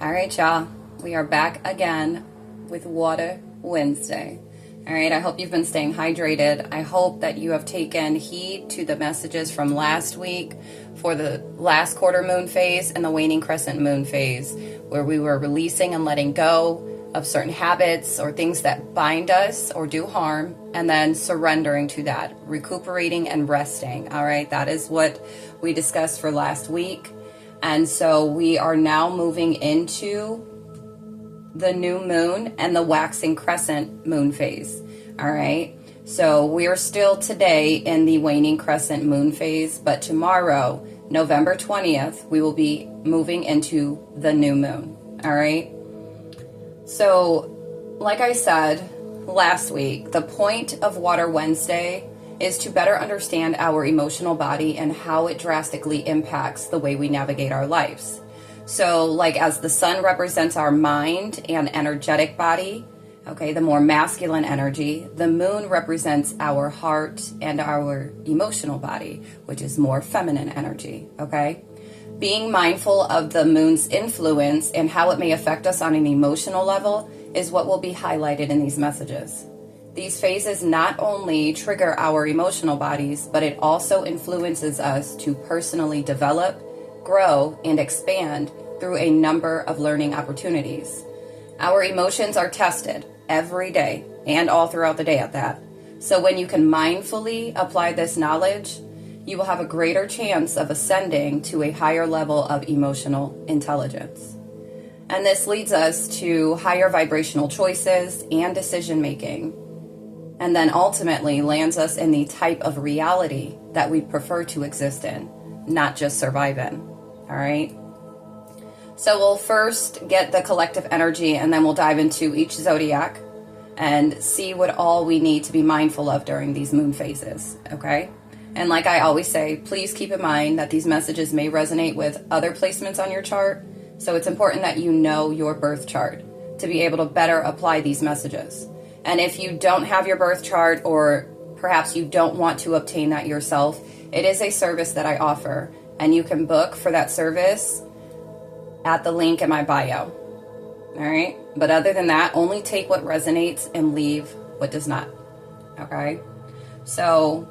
All right, y'all. We are back again with Water Wednesday. All right, I hope you've been staying hydrated. I hope that you have taken heed to the messages from last week for the last quarter moon phase and the waning crescent moon phase, where we were releasing and letting go of certain habits or things that bind us or do harm, and then surrendering to that, recuperating and resting. All right, that is what we discussed for last week. And so we are now moving into the new moon and the waxing crescent moon phase. All right. So we are still today in the waning crescent moon phase, but tomorrow, November 20th, we will be moving into the new moon. All right. So like I said last week, the point of Water Wednesday is to better understand our emotional body and how it drastically impacts the way we navigate our lives. So like as the sun represents our mind and energetic body, okay, the more masculine energy, the moon represents our heart and our emotional body, which is more feminine energy, okay? Being mindful of the moon's influence and how it may affect us on an emotional level is what will be highlighted in these messages. These phases not only trigger our emotional bodies, but it also influences us to personally develop, grow, and expand through a number of learning opportunities. Our emotions are tested every day and all throughout the day at that. So when you can mindfully apply this knowledge, you will have a greater chance of ascending to a higher level of emotional intelligence. And this leads us to higher vibrational choices and decision making, and then ultimately lands us in the type of reality that we prefer to exist in, not just survive in. All right. So we'll first get the collective energy, and then we'll dive into each zodiac and see what all we need to be mindful of during these moon phases. Okay. And like I always say, please keep in mind that these messages may resonate with other placements on your chart. So it's important that you know your birth chart to be able to better apply these messages. And if you don't have your birth chart, or perhaps you don't want to obtain that yourself, it is a service that I offer, and you can book for that service at the link in my bio. All right. But other than that, only take what resonates and leave what does not. Okay. So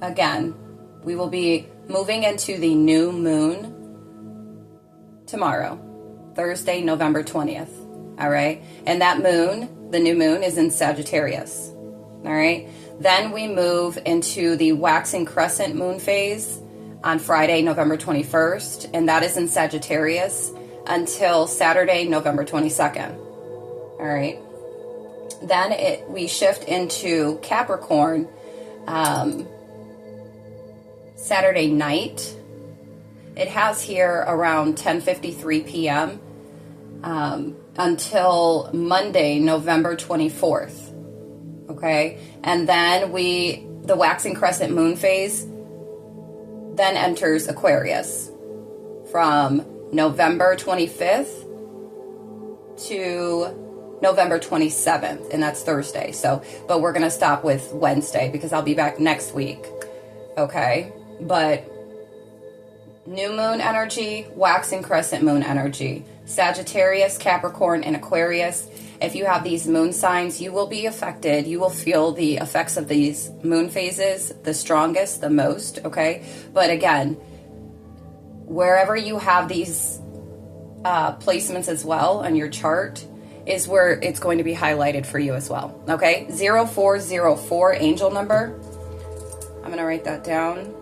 again, we will be moving into the new moon tomorrow, Thursday, November 20th. All right. And that moon, the new moon, is in Sagittarius. All right. Then we move into the waxing crescent moon phase on Friday, November 21st. And that is in Sagittarius until Saturday, November 22nd. All right. Then we shift into Capricorn Saturday night. It has here around 10:53 p.m. Until Monday, November 24th. Okay. And then the waxing crescent moon phase then enters Aquarius from November 25th to November 27th. And that's Thursday. So, but we're going to stop with Wednesday because I'll be back next week. Okay. But new moon energy, waxing crescent moon energy, Sagittarius, Capricorn, and Aquarius. If you have these moon signs, you will be affected. You will feel the effects of these moon phases the strongest, the most, okay? But again, wherever you have these placements as well on your chart is where it's going to be highlighted for you as well, okay? 0404 angel number. I'm going to write that down.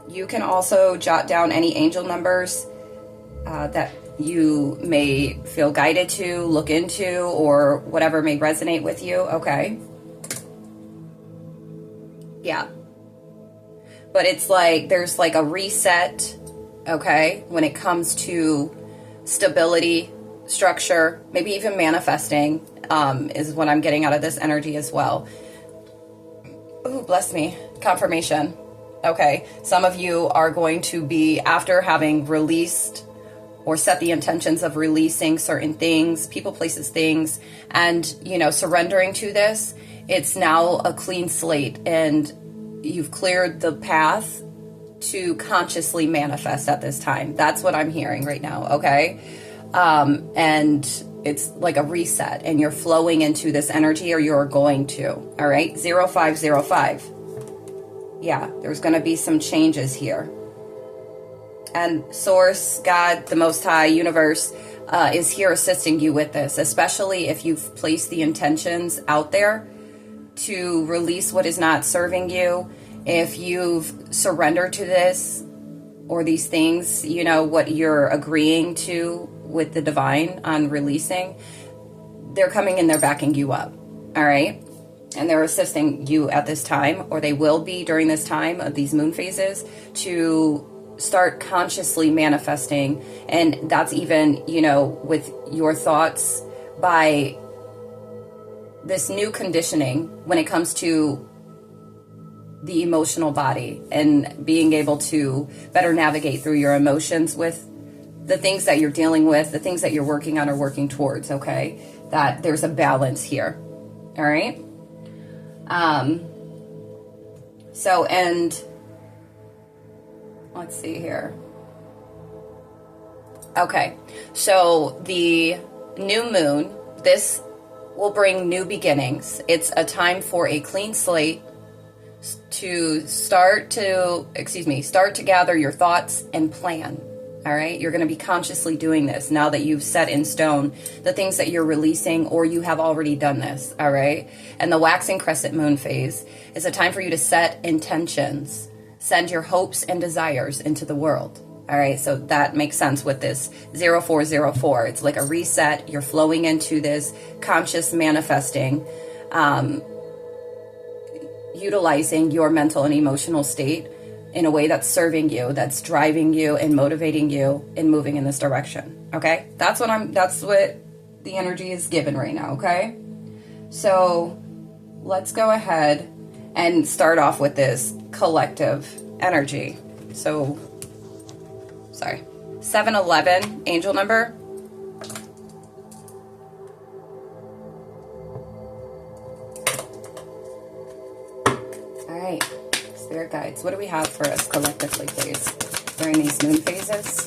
You can also jot down any angel numbers that you may feel guided to look into, or whatever may resonate with you, okay? Yeah. But it's like there's like a reset, okay, when it comes to stability, structure, maybe even manifesting is what I'm getting out of this energy as well. Ooh, bless me. Confirmation. Okay, some of you are going to be, after having released or set the intentions of releasing certain things, people, places, things, and, you know, surrendering to this, it's now a clean slate, and you've cleared the path to consciously manifest at this time. That's what I'm hearing right now, okay? and it's like a reset, and you're flowing into this energy, or you're going to. All right, 0505. Yeah, there's going to be some changes here. And Source, God, the Most High, Universe, is here assisting you with this, especially if you've placed the intentions out there to release what is not serving you. If you've surrendered to this or these things, you know, what you're agreeing to with the divine on releasing, they're coming in, they're backing you up. All right. And they're assisting you at this time, or they will be during this time of these moon phases, to start consciously manifesting. And that's even, you know, with your thoughts, by this new conditioning when it comes to the emotional body, and being able to better navigate through your emotions with the things that you're dealing with, the things that you're working on or working towards. Okay, that there's a balance here. All right. So, and let's see here. Okay, so the new moon, this will bring new beginnings. It's a time for a clean slate, to start to gather your thoughts and plan. All right, you're going to be consciously doing this now that you've set in stone the things that you're releasing, or you have already done this. All right, and the waxing crescent moon phase is a time for you to set intentions, send your hopes and desires into the world. All right, so that makes sense with this 0404. It's like a reset. You're flowing into this conscious manifesting, utilizing your mental and emotional state in a way that's serving you, that's driving you and motivating you in moving in this direction. Okay, that's what the energy is given right now. Okay, so let's go ahead and start off with this collective energy. So, sorry, 711 angel number. All right, Spirit guides, what do we have for us collectively, please, during these moon phases?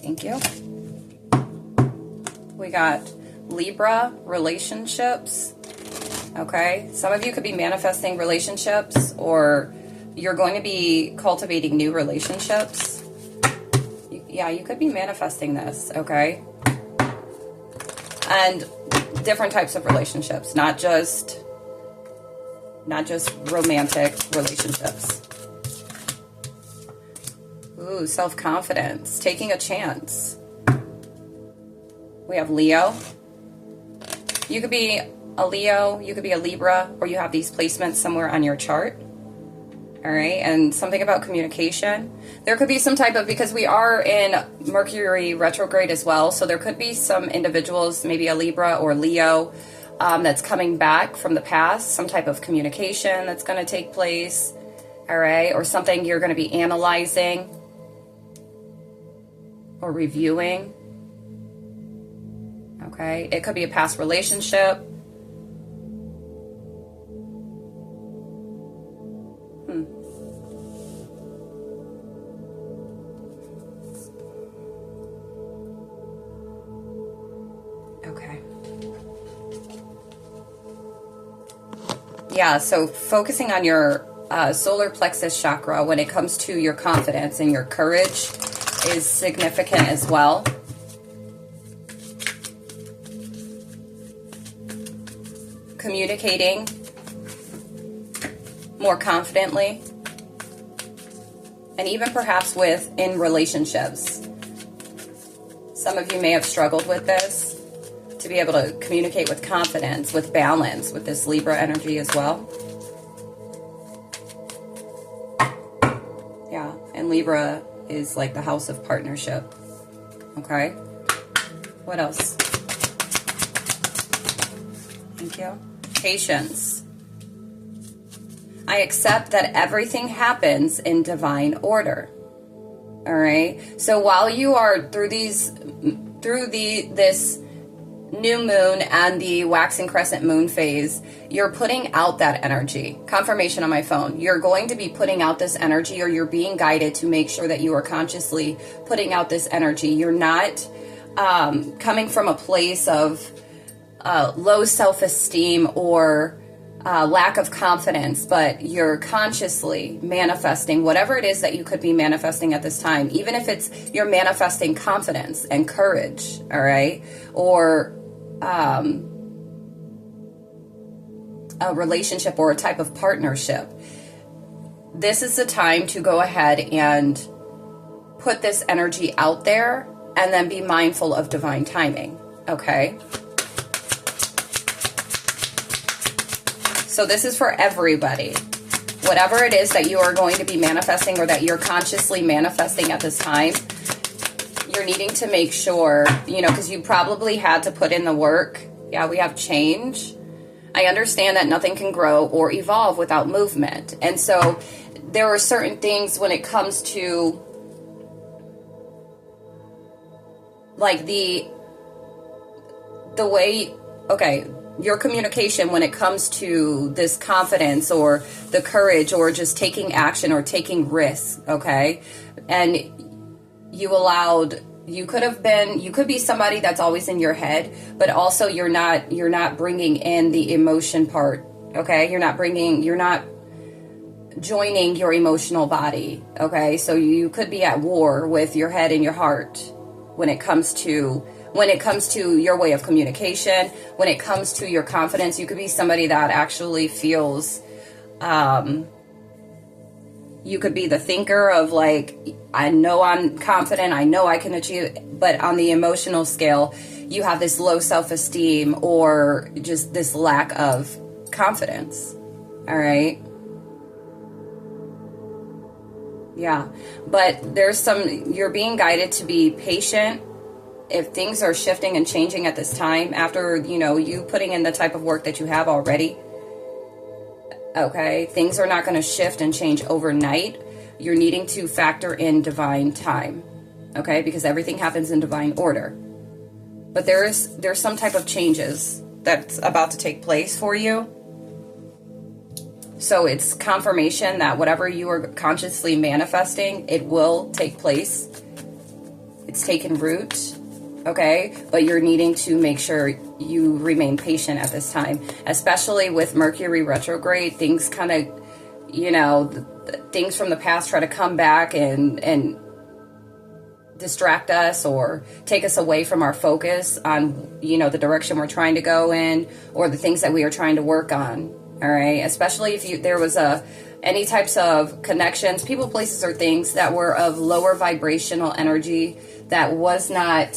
Thank you. We got Libra, relationships. Okay, some of you could be manifesting relationships, or you're going to be cultivating new relationships. Yeah, you could be manifesting this, okay? And different types of relationships, not just romantic relationships. Ooh, self-confidence, taking a chance. We have Leo. You could be a Leo, you could be a Libra, or you have these placements somewhere on your chart. All right, and something about communication. There could be some type of, because we are in Mercury retrograde as well, so there could be some individuals, maybe a Libra or Leo, that's coming back from the past, some type of communication that's going to take place, all right, or something you're going to be analyzing or reviewing, okay? It could be a past relationship. Yeah, so focusing on your solar plexus chakra when it comes to your confidence and your courage is significant as well. Communicating more confidently, and even perhaps in relationships. Some of you may have struggled with this, to be able to communicate with confidence, with balance, with this Libra energy as well. Yeah, and Libra is like the house of partnership. Okay, what else? Thank you. Patience. I accept that everything happens in divine order. All right, so while you are through this new moon and the waxing crescent moon phase, you're putting out that energy. Confirmation on my phone. You're going to be putting out this energy, or you're being guided to make sure that you are consciously putting out this energy. You're not coming from a place of low self-esteem or lack of confidence, but you're consciously manifesting whatever it is that you could be manifesting at this time, even if it's you're manifesting confidence and courage, all right, or a relationship or a type of partnership. This is the time to go ahead and put this energy out there and then be mindful of divine timing, okay? So this is for everybody. Whatever it is that you are going to be manifesting or that you're consciously manifesting at this time, you're needing to make sure, because you probably had to put in the work. Yeah, we have change. I understand that nothing can grow or evolve without movement. And so there are certain things when it comes to like the way, okay, your communication when it comes to this confidence or the courage or just taking action or taking risks, okay? And you could be somebody that's always in your head, but also you're not bringing in the emotion part, okay? You're not joining your emotional body, okay? So you could be at war with your head and your heart when it comes to your way of communication, when it comes to your confidence. You could be somebody that actually feels, you could be the thinker of like, I know I'm confident, I know I can achieve, but on the emotional scale, you have this low self-esteem or just this lack of confidence, all right? Yeah, but you're being guided to be patient. If things are shifting and changing at this time, after, you putting in the type of work that you have already, okay, things are not going to shift and change overnight. You're needing to factor in divine time, okay, because everything happens in divine order. But there's some type of changes that's about to take place for you. So it's confirmation that whatever you are consciously manifesting, it will take place. It's taken root. Okay, but you're needing to make sure you remain patient at this time, especially with Mercury retrograde. Things kind of, things from the past try to come back and distract us or take us away from our focus on, the direction we're trying to go in or the things that we are trying to work on. All right, especially if there was any types of connections, people, places, or things that were of lower vibrational energy that was not.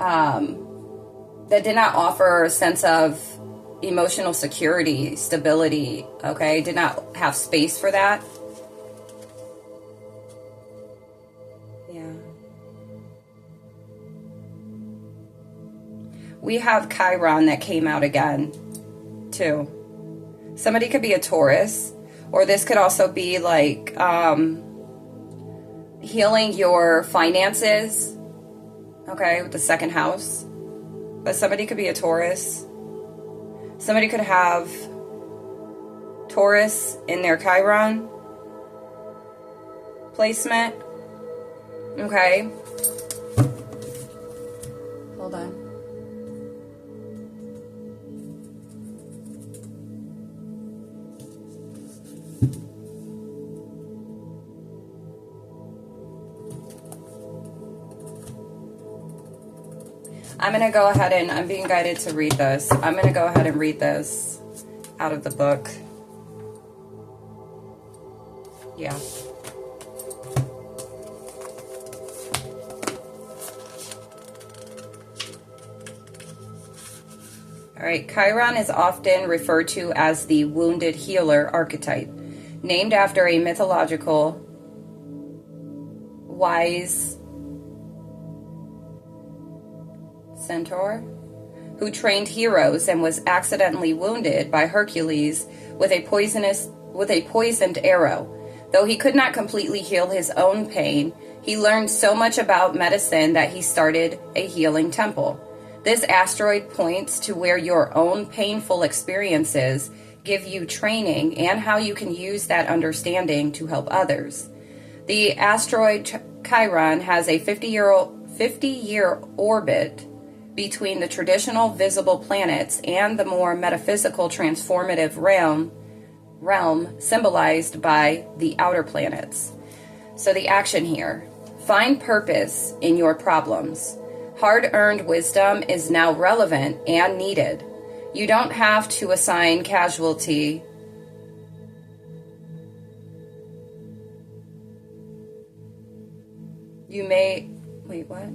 That did not offer a sense of emotional security, stability, okay? Did not have space for that. Yeah. We have Chiron that came out again, too. Somebody could be a Taurus, or this could also be like healing your finances, okay, with the second house. But somebody could be a Taurus. Somebody could have Taurus in their Chiron placement. Okay. Hold on. I'm going to go ahead and I'm being guided to read this. I'm going to go ahead and read this out of the book. Yeah. All right. Chiron is often referred to as the wounded healer archetype, named after a mythological wise centaur who trained heroes and was accidentally wounded by Hercules with a poisoned arrow. Though he could not completely heal his own pain, He learned so much about medicine that he started a healing temple. This asteroid points to where your own painful experiences give you training and how you can use that understanding to help others. The asteroid Chiron has a 50-year orbit between the traditional visible planets and the more metaphysical transformative realm symbolized by the outer planets. So the action here: find purpose in your problems. Hard-earned wisdom is now relevant and needed. You don't have to assign casualty. You may... Wait, what?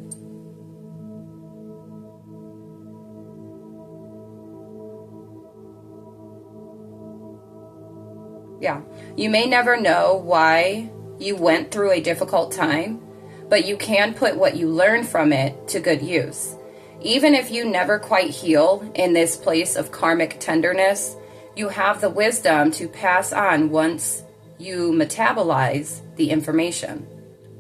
Yeah. You may never know why you went through a difficult time, but you can put what you learned from it to good use. Even if you never quite heal in this place of karmic tenderness, you have the wisdom to pass on once you metabolize the information.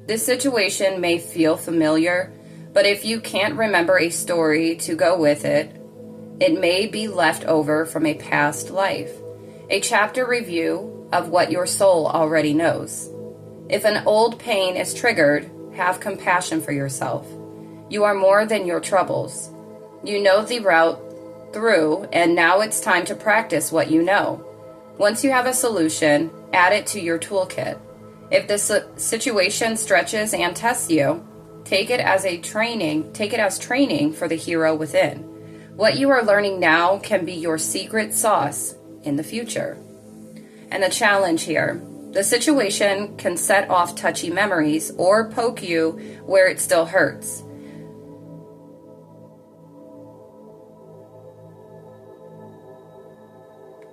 This situation may feel familiar, but if you can't remember a story to go with it, it may be left over from a past life. A chapter review of what your soul already knows. If an old pain is triggered, have compassion for yourself. You are more than your troubles. You know the route through, and now it's time to practice what you know. Once you have a solution, add it to your toolkit. If the situation stretches and tests you, take it as training for the hero within. What you are learning now can be your secret sauce in the future. And the challenge here: the situation can set off touchy memories or poke you where it still hurts.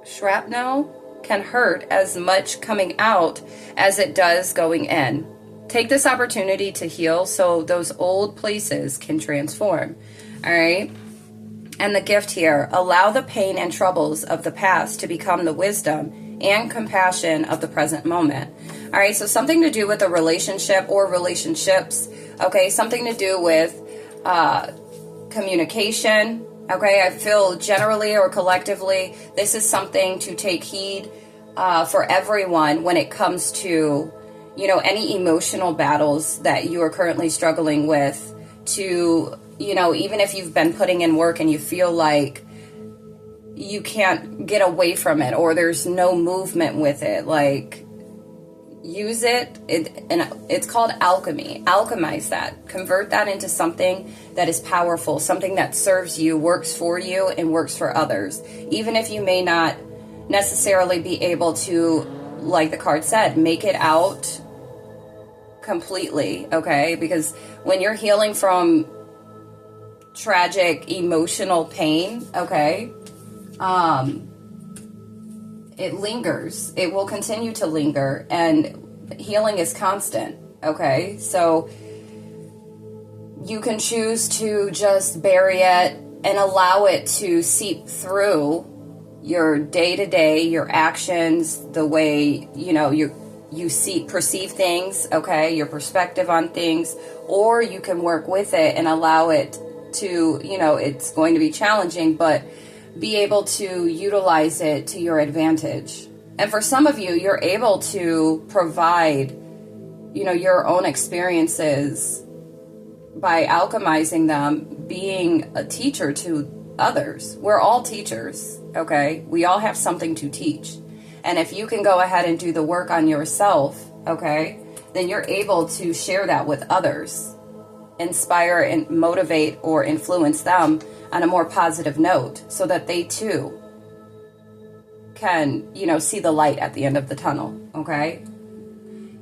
Shrapnel can hurt as much coming out as it does going in. Take this opportunity to heal so those old places can transform. All right? And the gift here: allow the pain and troubles of the past to become the wisdom and compassion of the present moment. All right, so something to do with a relationship or relationships, okay? Something to do with communication, okay? I feel generally or collectively, this is something to take heed for everyone when it comes to, any emotional battles that you are currently struggling with, to, even if you've been putting in work and you feel like you can't get away from it or there's no movement with it, like, use it, and it's called alchemy. Alchemize that. Convert that into something that is powerful, something that serves you, works for you, and works for others. Even if you may not necessarily be able to, like the card said, make it out completely, okay? Because when you're healing from tragic emotional pain, okay, it lingers. It will continue to linger, and healing is constant, okay? So you can choose to just bury it and allow it to seep through your day-to-day, your actions, the way, you perceive things, okay, your perspective on things, or you can work with it and allow it to, it's going to be challenging, but be able to utilize it to your advantage. And for some of you, you're able to provide, your own experiences by alchemizing them, being a teacher to others. We're all teachers, okay? We all have something to teach. And if you can go ahead and do the work on yourself, okay, then you're able to share that with others, inspire and motivate or influence them on a more positive note so that they too can, see the light at the end of the tunnel, okay?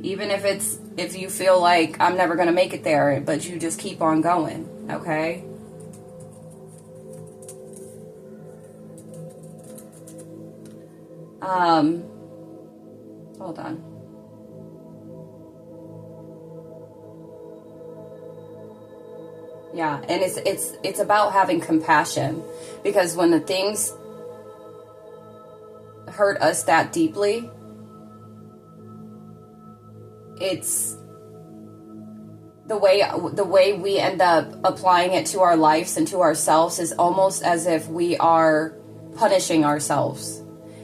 Even if you feel like I'm never going to make it there, but you just keep on going, okay? Hold on. Yeah, and it's about having compassion, because when the things hurt us that deeply, the way we end up applying it to our lives and to ourselves is almost as if we are punishing ourselves.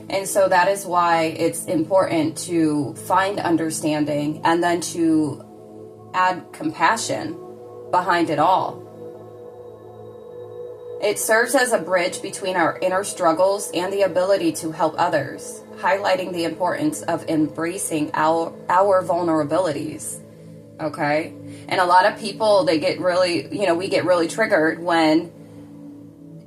And so that is why it's important to find understanding and then to add compassion behind it all. It serves as a bridge between our inner struggles and the ability to help others, highlighting the importance of embracing our vulnerabilities. Okay? And a lot of people, they get really, we get really triggered when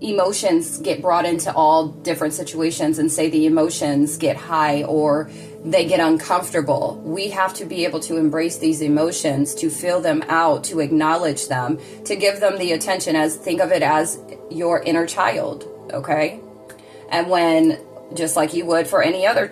emotions get brought into all different situations, and say the emotions get high or they get uncomfortable. We have to be able to embrace these emotions, to feel them out, to acknowledge them, to give them the attention, think of it as your inner child, okay? And when, just like you would for any other,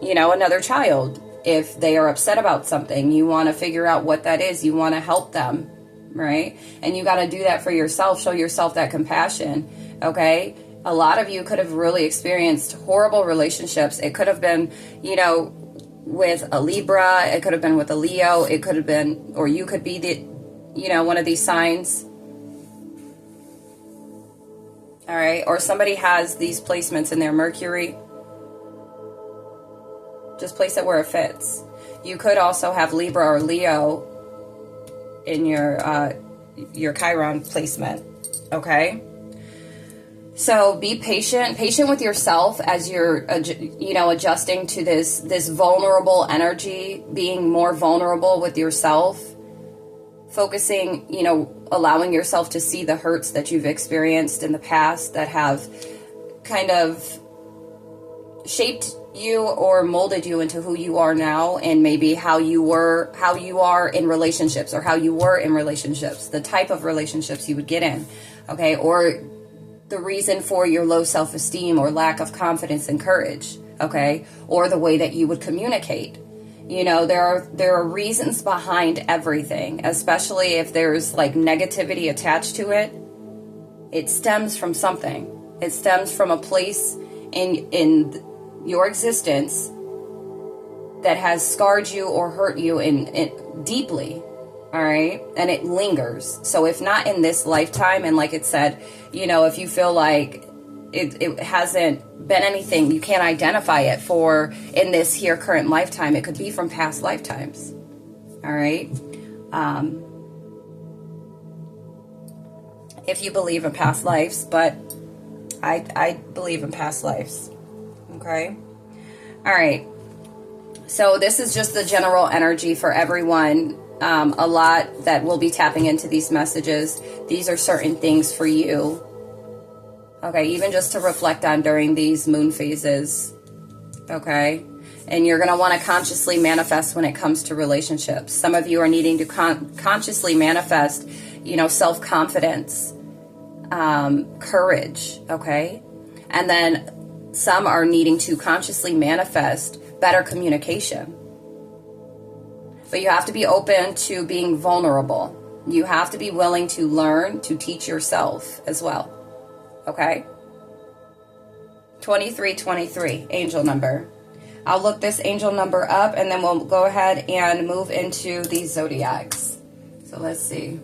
another child, if they are upset about something, you want to figure out what that is. You want to help them, right? And you got to do that for yourself. Show yourself that compassion, okay? A lot of you could have really experienced horrible relationships. It could have been, with a Libra. It could have been with a Leo. It could have been, or you could be one of these signs. All right. Or somebody has these placements in their Mercury. Just place it where it fits. You could also have Libra or Leo in your Chiron placement. Okay. So be patient with yourself as you're, adjusting to this vulnerable energy, being more vulnerable with yourself, focusing, allowing yourself to see the hurts that you've experienced in the past that have kind of shaped you or molded you into who you are now, and maybe how you are in relationships, or how you were in relationships, the type of relationships you would get in, okay, or the reason for your low self-esteem or lack of confidence and courage, okay, or the way that you would communicate. There are reasons behind everything, especially if there's like negativity attached to it. It stems from something. It stems from a place in your existence that has scarred you or hurt you in deeply. All right. And it lingers. So if not in this lifetime, and like it said, if you feel like it hasn't been anything, you can't identify it for in this here current lifetime, it could be from past lifetimes. All right. If you believe in past lives, but I believe in past lives. Okay. All right. So this is just the general energy for everyone. A lot that will be tapping into these messages. These are certain things for you. Okay, even just to reflect on during these moon phases. Okay, and you're going to want to consciously manifest when it comes to relationships. Some of you are needing to consciously manifest, self-confidence, courage. Okay, and then some are needing to consciously manifest better communication. But you have to be open to being vulnerable. You have to be willing to learn, to teach yourself as well. Okay? 2323, angel number. I'll look this angel number up, and then we'll go ahead and move into these zodiacs. So let's see.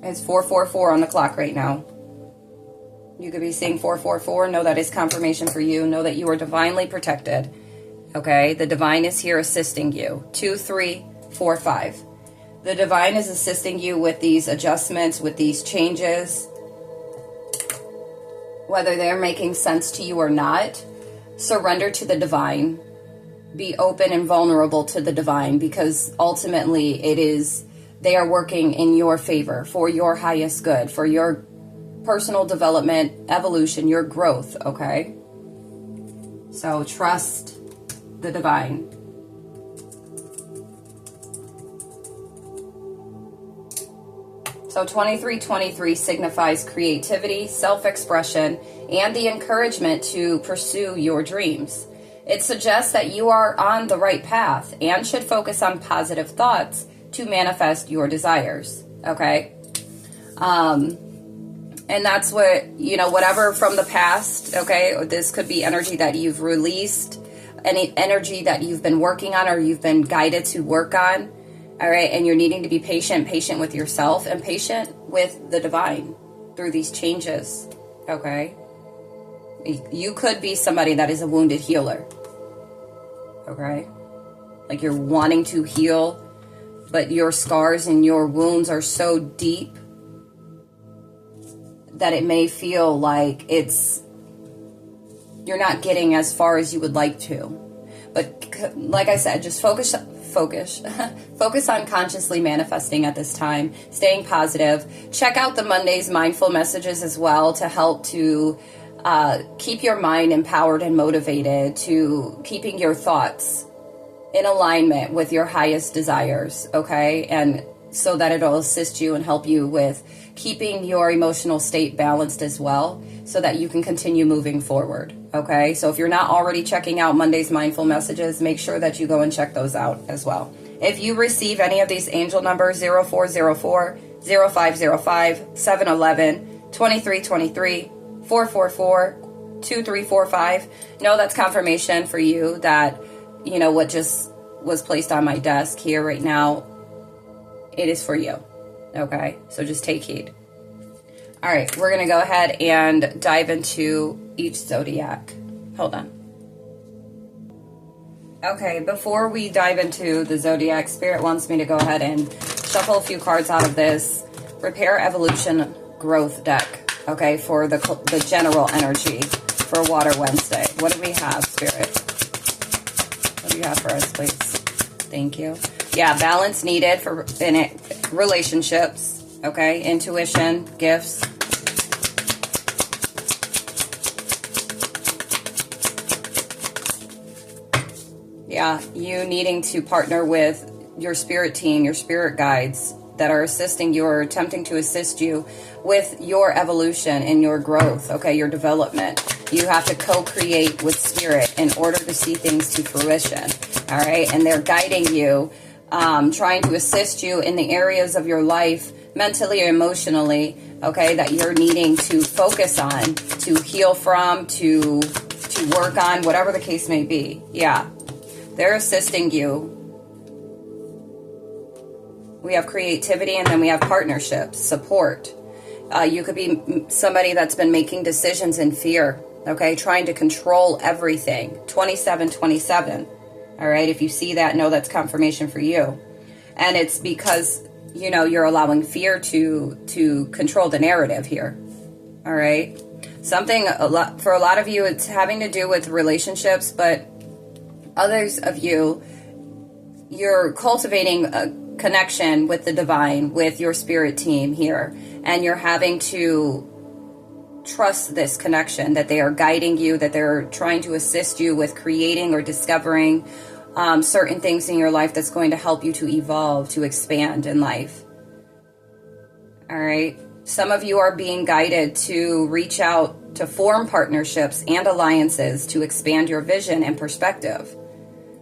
It's 444 on the clock right now. You could be seeing 444. Know that is confirmation for you. Know that you are divinely protected. Okay, the divine is here assisting you. 2345. The divine is assisting you with these adjustments, with these changes. Whether they're making sense to you or not, surrender to the divine. Be open and vulnerable to the divine, because ultimately they are working in your favor, for your highest good, for your personal development, evolution, your growth, okay? So trust the divine. So 2323 signifies creativity, self-expression, and the encouragement to pursue your dreams. It suggests that you are on the right path and should focus on positive thoughts to manifest your desires. Okay? And that's what, whatever from the past, okay? This could be energy that you've released, any energy that you've been working on or you've been guided to work on. All right. And you're needing to be patient with yourself and patient with the divine through these changes. Okay. You could be somebody that is a wounded healer. Okay. Like you're wanting to heal, but your scars and your wounds are so deep that it may feel like you're not getting as far as you would like to. But like I said, just focus on consciously manifesting at this time, staying positive. Check out the Monday's mindful messages as well to help to keep your mind empowered and motivated, to keeping your thoughts in alignment with your highest desires, okay? And so that it'll assist you and help you with keeping your emotional state balanced as well, so that you can continue moving forward, okay? So if you're not already checking out Monday's mindful messages, make sure that you go and check those out as well. If you receive any of these angel numbers, 0404, 0505, 711, 2323, 444, 2345, no, that's confirmation for you that, you know, what just was placed on my desk here right now, it is for you. Okay, so just take heed. All right, we're going to go ahead and dive into each zodiac. Hold on. Okay, before we dive into the zodiac, Spirit wants me to go ahead and shuffle a few cards out of this Repair, Evolution, Growth deck, okay, for the general energy for Water Wednesday. What do we have, Spirit? What do you have for us, please? Thank you. Yeah, balance needed in relationships, okay? Intuition, gifts. Yeah, you needing to partner with your spirit team, your spirit guides that are assisting you or attempting to assist you with your evolution and your growth, okay, your development. You have to co-create with spirit in order to see things to fruition, all right? And they're guiding you, trying to assist you in the areas of your life, mentally or emotionally, okay, that you're needing to focus on, to heal from, to work on, whatever the case may be. Yeah, they're assisting you. We have creativity, and then we have partnerships, support. You could be somebody that's been making decisions in fear, okay, trying to control everything. 2727. All right, if you see that, know that's confirmation for you. And it's because, you know, you're allowing fear to control the narrative here. All right. For a lot of you, it's having to do with relationships, but others of you, you're cultivating a connection with the divine, with your spirit team here, and you're having to trust this connection, that they are guiding you, that they're trying to assist you with creating or discovering certain things in your life that's going to help you to evolve, to expand in life. All right. Some of you are being guided to reach out to form partnerships and alliances to expand your vision and perspective.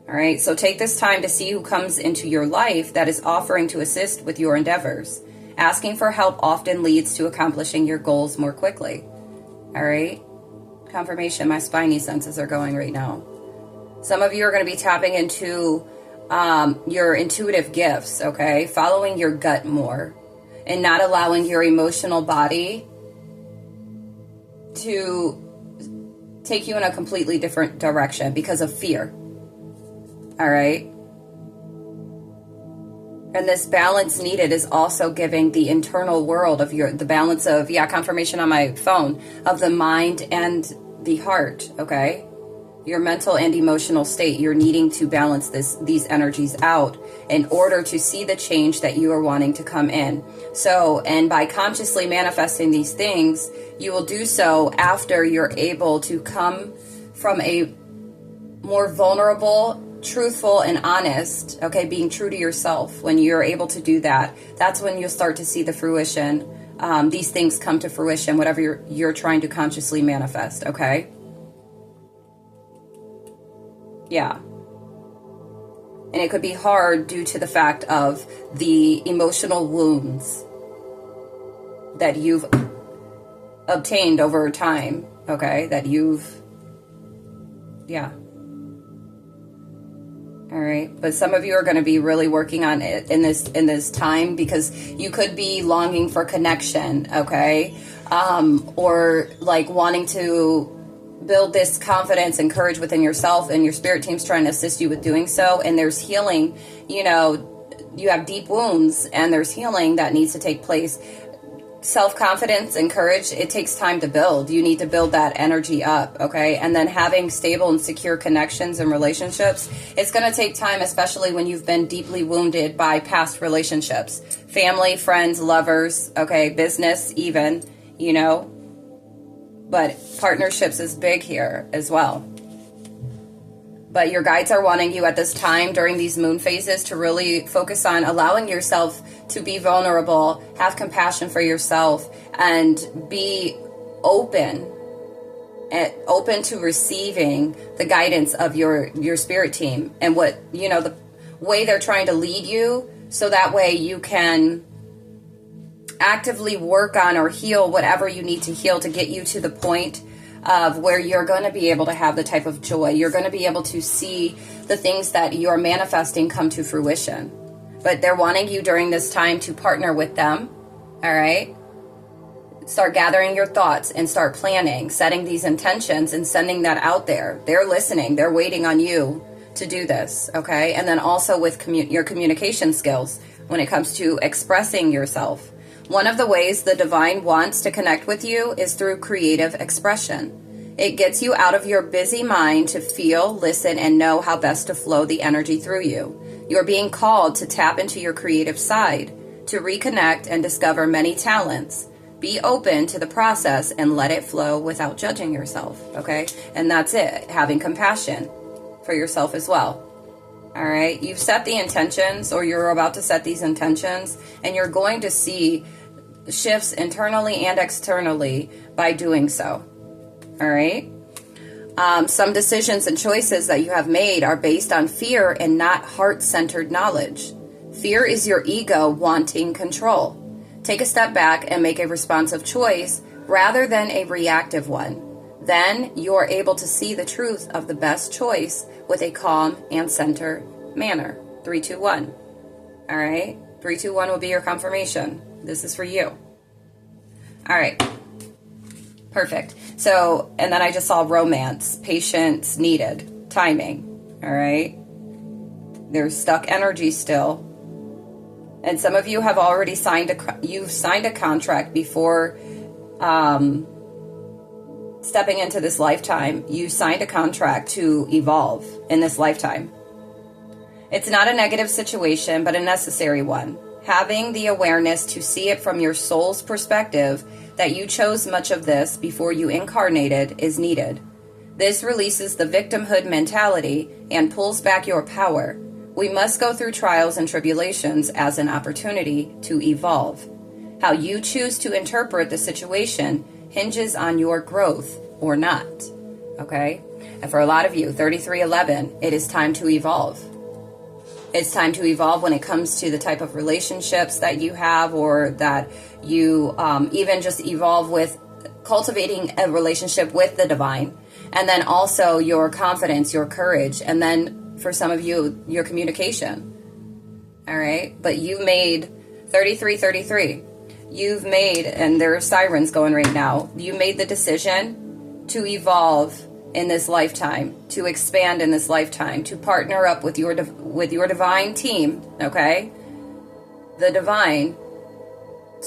All right. So take this time to see who comes into your life that is offering to assist with your endeavors. Asking for help often leads to accomplishing your goals more quickly. All right. Confirmation. My spidey senses are going right now. Some of you are going to be tapping into your intuitive gifts. Okay. Following your gut more and not allowing your emotional body to take you in a completely different direction because of fear. All right. And this balance needed is also giving the internal world of the balance of, confirmation on my phone, of the mind and the heart. Okay. Your mental and emotional state. You're needing to balance these energies out in order to see the change that you are wanting to come in. So, and by consciously manifesting these things, you will do so after you're able to come from a more vulnerable, truthful, and honest, okay, being true to yourself. When you're able to do that, that's when you'll start to see the fruition. These things come to fruition, whatever you're trying to consciously manifest, okay? Yeah. And it could be hard due to the fact of the emotional wounds that you've obtained over time, okay? That you've, yeah. All right. But some of you are going to be really working on it in this time, because you could be longing for connection. Okay. Or like wanting to build this confidence and courage within yourself, and your spirit team's trying to assist you with doing so. And there's healing, you have deep wounds, and there's healing that needs to take place. Self-confidence and courage, it takes time to build. You need to build that energy up, okay? And then having stable and secure connections and relationships, it's going to take time, especially when you've been deeply wounded by past relationships. Family, friends, lovers, okay, business even, But partnerships is big here as well. But your guides are wanting you at this time during these moon phases to really focus on allowing yourself to be vulnerable, have compassion for yourself, and be open to receiving the guidance of your spirit team and what, the way they're trying to lead you, so that way you can actively work on or heal whatever you need to heal to get you to the point of where you're going to be able to have the type of joy. You're going to be able to see the things that you're manifesting come to fruition. But they're wanting you during this time to partner with them. All right. Start gathering your thoughts and start planning, setting these intentions and sending that out there. They're listening. They're waiting on you to do this. Okay. And then also with your communication skills when it comes to expressing yourself. One of the ways the divine wants to connect with you is through creative expression. It gets you out of your busy mind to feel, listen, and know how best to flow the energy through you. You're being called to tap into your creative side, to reconnect and discover many talents. Be open to the process and let it flow without judging yourself, okay? And that's it, having compassion for yourself as well. All right, you've set the intentions, or you're about to set these intentions, and you're going to see shifts internally and externally by doing so. All right. Some decisions and choices that you have made are based on fear and not heart-centered knowledge. Fear is your ego wanting control. Take a step back and make a responsive choice rather than a reactive one. Then you're able to see the truth of the best choice with a calm and centered manner. 3, 2, 1. All right. 3, 2, 1 will be your confirmation. This is for you. All right. Perfect. So, and then I just saw romance, patience needed, timing. All right. There's stuck energy still. And some of you have already signed a contract before stepping into this lifetime. You signed a contract to evolve in this lifetime. It's not a negative situation, but a necessary one. Having the awareness to see it from your soul's perspective that you chose much of this before you incarnated is needed. This releases the victimhood mentality and pulls back your power. We must go through trials and tribulations as an opportunity to evolve. How you choose to interpret the situation hinges on your growth or not. Okay? And for a lot of you, 3311, it is time to evolve. It's time to evolve when it comes to the type of relationships that you have, or that you even just evolve with cultivating a relationship with the divine. And then also your confidence, your courage, and then for some of you, your communication. All right? But you made 3333. You've made, and there are sirens going right now, you made the decision to evolve in this lifetime, to expand in this lifetime, to partner up with your divine team, okay? The divine,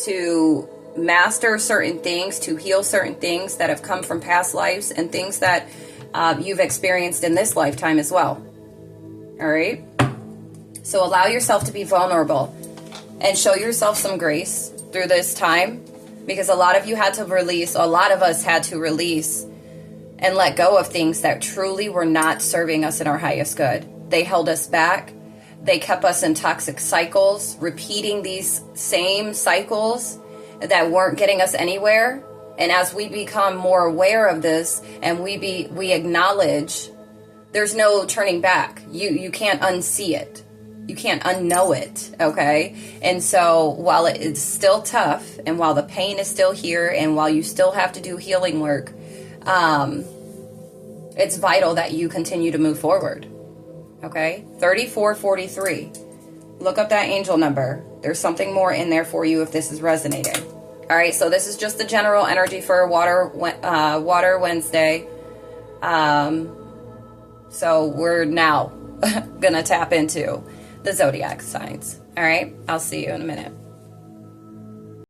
to master certain things, to heal certain things that have come from past lives and things that you've experienced in this lifetime as well. All right? So allow yourself to be vulnerable and show yourself some grace through this time, because a lot of you had to release, a lot of us had to release and let go of things that truly were not serving us in our highest good. They held us back. They kept us in toxic cycles, repeating these same cycles that weren't getting us anywhere. And as we become more aware of this and we acknowledge, there's no turning back. You can't unsee it. You can't unknow it, okay? And so while it is still tough, and while the pain is still here, and while you still have to do healing work, it's vital that you continue to move forward. Okay, 3443. Look up that angel number. There's something more in there for you if this is resonating. All right, so this is just the general energy for Water Wednesday. So we're now gonna tap into the zodiac signs. All right, I'll see you in a minute.